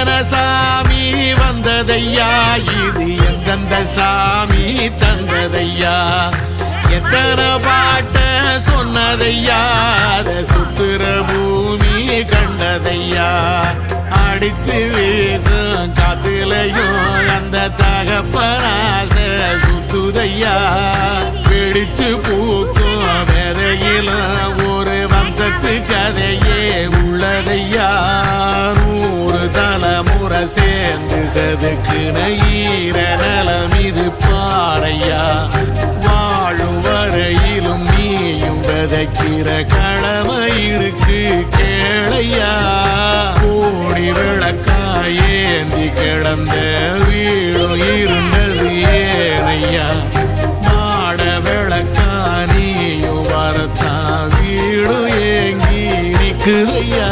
எத்தனை சாமி வந்ததையா இது எந்தெந்த சாமி தந்ததையா எத்தனை பாட்ட சொன்னதையா அத சுத்துற பூமி கண்டதையா அடிச்சு வீசும் காத்துலையும் அந்த தகப்பனாச சுத்துதையா பிடிச்சு பூக்கும் விதையிலும் ஒரு வம்சத்து கதையே உள்ளதையா 100 தலைமுறை சேர்ந்து செதுக்குன ஈர நலம் இது பாறையா வாழும் வரையிலும் நீயும் விதைக்கிற கடமை இருக்கு கேளையா கோடி விளக்காயேந்தி கிடந்த வீடும் இருண்டது ஏனையா மாட விளக்கா நீயும் வரத்தான் வீடும் ஏங்கி நிக்குதையா